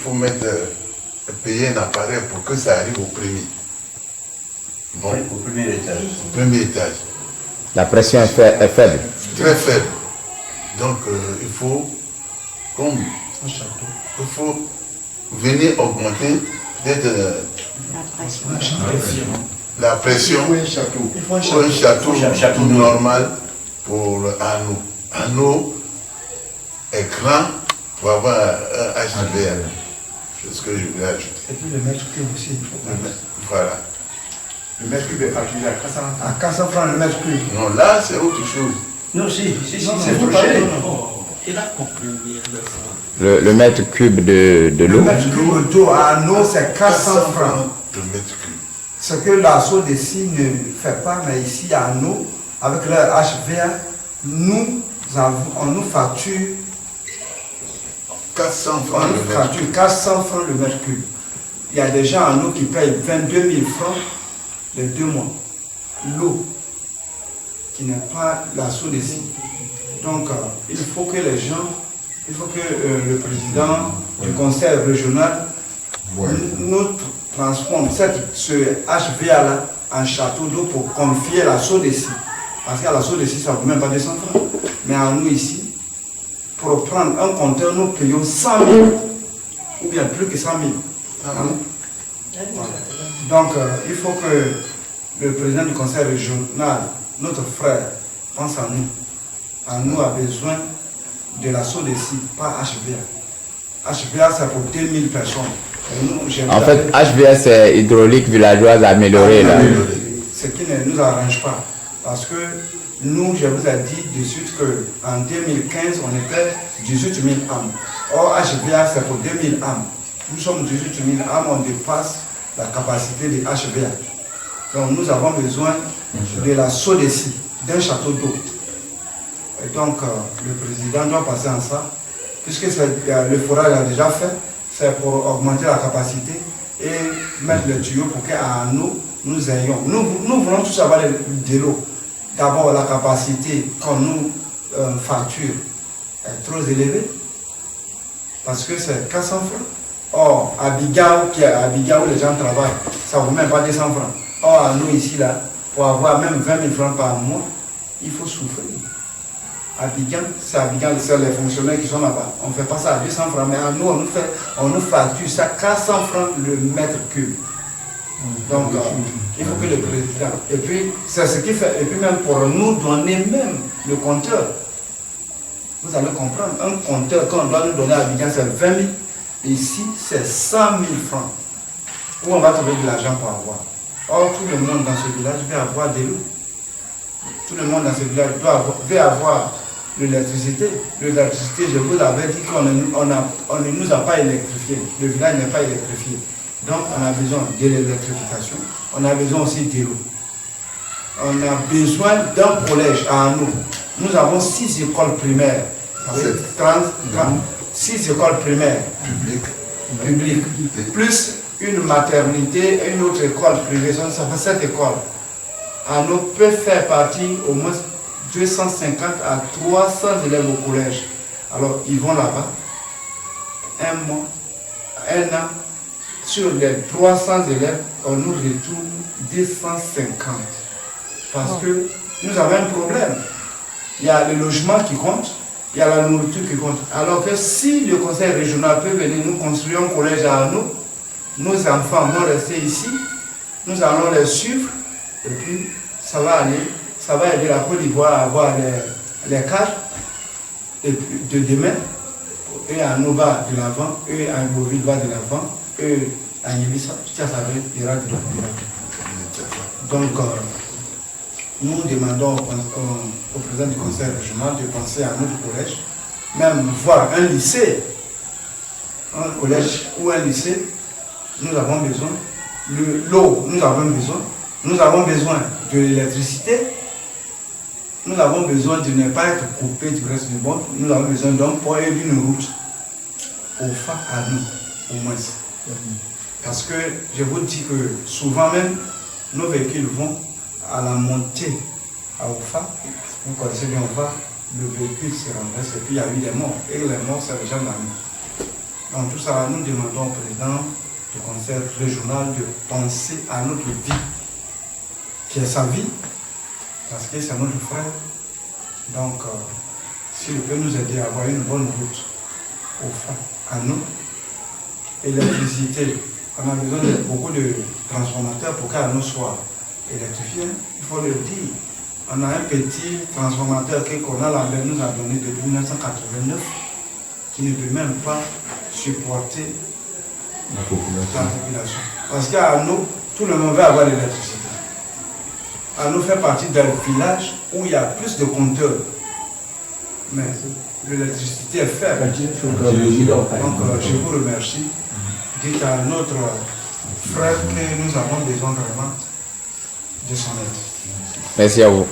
faut mettre, payer un appareil pour que ça arrive au premier. Bon. Oui, au premier étage. Au premier étage. La pression est faible. Très faible. Donc il faut, comme il faut venir augmenter peut-être la pression. Il faut un château normal pour l'anneau. Anneau est grand pour avoir un HVR. C'est ce que je voulais ajouter. Et puis le mètre cube aussi, il faut. Voilà. Le mètre cube est calculé à 400 francs. À 400 francs le mètre cube. Non, là c'est autre chose. Non, si, c'est trop cher. Il a compris. Le mètre cube de l'eau. Le mètre cube d'eau à anneau, c'est 400 francs. Le mètre cube. Ce que la SODECI ne fait pas, mais ici à nous, avec leur HVA, on nous facture 400 francs le mètre cube. Il y a des gens à nous qui payent 22 000 francs les 2 mois. L'eau, qui n'est pas la SODECI. Donc, il faut que les gens, il faut que le président du conseil régional nous transforme ce HVA-là en château d'eau pour confier la SODECI. Parce qu'à la SODECI, ça ne vaut même pas 200 francs. Mais à nous ici, pour prendre un compteur, nous payons 100 000 ou bien plus que 100 000. Donc, il faut que le président du conseil régional, notre frère, pense à nous. À nous a besoin de la SODECI, pas HVA. HVA, c'est pour 2000 personnes. Nous, en fait, HVA, c'est hydraulique villageoise améliorée. Ce qui ne nous arrange pas. Parce que nous, je vous ai dit de suite qu'en 2015, on était 18 000 âmes. Or, HVA, c'est pour 2000 âmes. Nous sommes 18 000 âmes, on dépasse la capacité de HVA. Donc, nous avons besoin de la SODECI, d'un château d'eau. Et donc, le président doit passer en ça, puisque le forage a déjà fait, c'est pour augmenter la capacité et mettre le tuyau pour qu'à nous ayons. Nous voulons tous avoir de l'eau. D'abord, la capacité qu'on nous facture est trop élevée, parce que c'est 400 francs. Or, à Bigao, où les gens travaillent, ça ne vaut même pas 200 francs. Or, à nous ici, là, pour avoir même 20 000 francs par mois, il faut souffrir. Abidjan, c'est les fonctionnaires qui sont là-bas. On ne fait pas ça à 200 francs, mais à nous, on nous facture ça 400 francs le mètre cube. Donc, il faut que le président. Et puis, c'est ce qui fait. Et puis, même pour nous donner même le compteur, vous allez comprendre, un compteur, quand on doit nous donner à Abidjan, c'est 20 000. Ici, c'est 100 000 francs. Où on va trouver de l'argent pour avoir. Or, tout le monde dans ce village veut avoir de l'eau. Tout le monde dans ce village veut avoir de l'électricité. L'électricité, je vous avais dit qu'on ne nous a pas électrifié. Le village n'est pas électrifié. Donc, on a besoin de l'électrification. On a besoin aussi de l'eau. On a besoin d'un collège à nous. Nous avons 6 écoles primaires. 6 écoles primaires publiques. Plus une maternité et une autre école privée. Ça fait 7 écoles. Anneau peut faire partie au moins 250 à 300 élèves au collège. Alors, ils vont là-bas, un an, sur les 300 élèves, on nous retourne 250. Parce que nous avons un problème. Il y a le logement qui compte, il y a la nourriture qui compte. Alors que si le conseil régional peut venir nous construire un collège à nous, nos enfants vont rester ici, nous allons les suivre, et puis ça va aider la Côte d'Ivoire à avoir les cartes et puis de demain. Et à Nova de l'avant, et à Beauville va de l'avant, et à Nibissa, ça ira de l'avant. Donc, nous demandons au président du conseil régional de penser à notre collège, même voir un lycée, un collège ou un lycée. Nous avons besoin de l'eau, nous avons besoin de l'électricité, nous avons besoin de ne pas être coupé du reste du monde, nous avons besoin d'un pont et d'une route au phare à nous, au moins. Parce que je vous dis que souvent même, nos véhicules vont à la montée à Ofa. Vous connaissez bien Ofa, le véhicule se renverse et puis il y a eu des morts. Et les morts, c'est les gens de la nuit. Donc tout ça, nous demandons au président du conseil régional de penser à notre vie, qui est sa vie, parce que c'est notre frère. Donc, s'il peut nous aider à avoir une bonne route au fond, à nous, électricité, on a besoin de beaucoup de transformateurs pour qu'Anneau soit électrifié, il faut le dire. On a un petit transformateur que Conal Lambert nous a donné depuis 1989, qui ne peut même pas supporter la population. Parce qu'à nous, tout le monde veut avoir l'électricité. Anneau fait partie d'un village où il y a plus de compteurs. Mais l'électricité est faible. Donc je vous remercie. Dites à notre frère que nous avons besoin vraiment de son aide. Merci à vous.